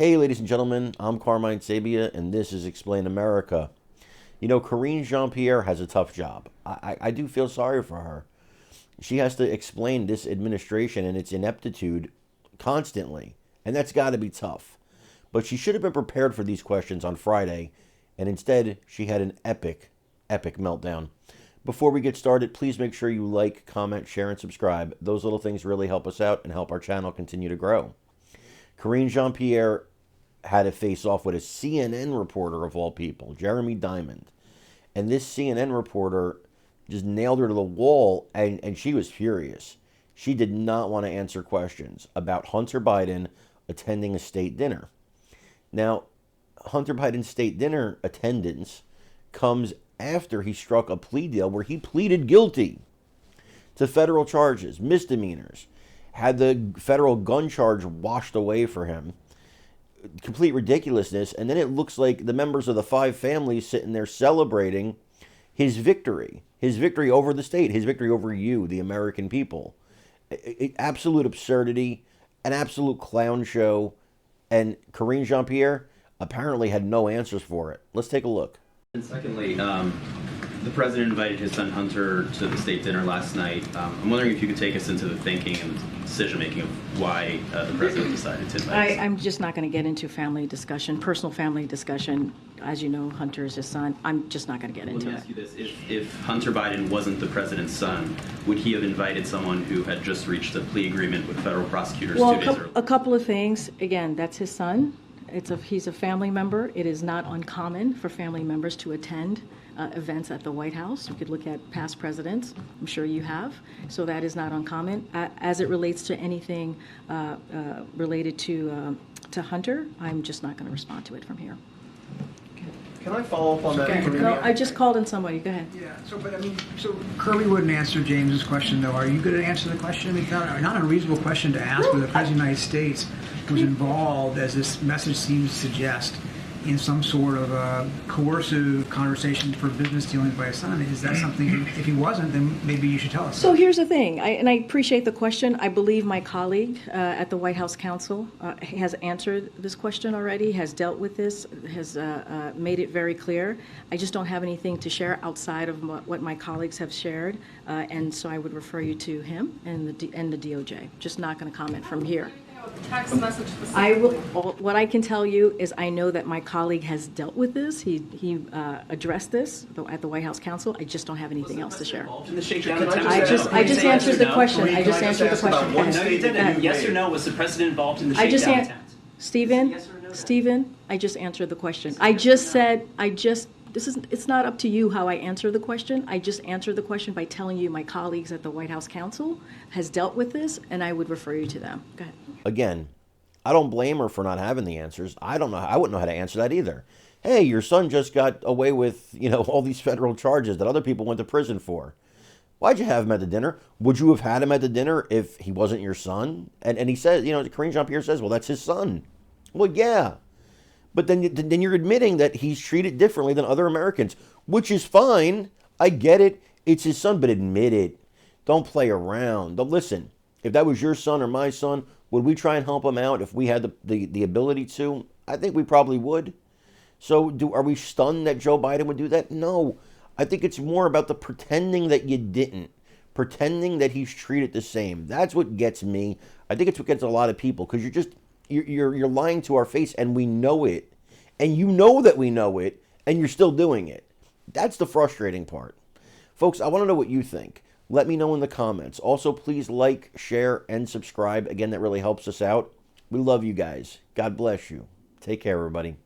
Hey, ladies and gentlemen, I'm Carmine Sabia, and this is Explain America. You know, Karine Jean-Pierre has a tough job. I do feel sorry for her. She has to explain this administration and its ineptitude constantly, and that's got to be tough. But she should have been prepared for these questions on Friday, and instead, she had an epic meltdown. Before we get started, please make sure you like, comment, share, and subscribe. Those little things really help us out and help our channel continue to grow. Karine Jean-Pierre had to face off with a CNN reporter of all people, Jeremy Diamond. And this CNN reporter just nailed her to the wall, and she was furious. She did not want to answer questions about Hunter Biden attending a state dinner. Now, Hunter Biden's state dinner attendance comes after he struck a plea deal where he pleaded guilty to federal charges, misdemeanors, had the federal gun charge washed away for him. Complete ridiculousness. And then it looks like the members of the five families sitting there celebrating his victory over the state, his victory over you, the American people. Absolute absurdity, an absolute clown show. And Karine Jean-Pierre apparently had no answers for it. Let's take a look. And secondly, the president invited his son Hunter to the state dinner last night. I'm wondering if you could take us into the thinking and decision-making of why the president decided to invite I'm just not going to get into family discussion, personal family discussion. As you know, Hunter is his son. I'm just not going to get into it. Let me ask you this. If Hunter Biden wasn't the president's son, would he have invited someone who had just reached a plea agreement with federal prosecutors 2 days earlier? A couple of things. Again, that's his son. He's a family member. It is not uncommon for family members to attend events at the White House. You could look at past presidents. I'm sure you have. So that is not uncommon. As it relates to anything related to Hunter, I'm just not going to respond to it from here. Can I follow up on that? Okay. No, I just called in somebody. Go ahead. Yeah. So Kirby wouldn't answer James's question, though. Are you going to answer the question? I mean, not a reasonable question to ask whether the President of the United States was involved, as this message seems to suggest, in some sort of a coercive conversation for business dealings by his son. Is that something, if he wasn't, then maybe you should tell us. So here's the thing, and I appreciate the question. I believe my colleague at the White House Counsel has answered this question already, has dealt with this, has made it very clear. I just don't have anything to share outside of what my colleagues have shared, and so I would refer you to him and the DOJ. Just not going to comment from here. Text message What I can tell you is I know that my colleague has dealt with this. He addressed this at the White House Counsel. I just don't have anything else to share. I just answered the question. I just answered the question. No, you didn't. Yes or no? Was the president involved in the shakedown attempt? Stephen, I just answered the question. It's not up to you how I answer the question. I just answered the question by telling you my colleagues at the White House Counsel has dealt with this, and I would refer you to them. Go ahead. Again, I don't blame her for not having the answers. I wouldn't know how to answer that either. Hey, your son just got away with, all these federal charges that other people went to prison for. Why'd you have him at the dinner? Would you have had him at the dinner if he wasn't your son? And he says, Karine Jean-Pierre says, well, that's his son. Well, yeah. But then you're admitting that he's treated differently than other Americans, which is fine. I get it. It's his son, but admit it. Don't play around. Don't listen. If that was your son or my son, would we try and help him out if we had the ability to? I think we probably would. So are we stunned that Joe Biden would do that? No. I think it's more about the pretending that you didn't. Pretending that he's treated the same. That's what gets me. I think it's what gets a lot of people, because you're lying to our face, and we know it. And you know that we know it, and you're still doing it. That's the frustrating part. Folks, I want to know what you think. Let me know in the comments. Also, please like, share, and subscribe. Again, that really helps us out. We love you guys. God bless you. Take care, everybody.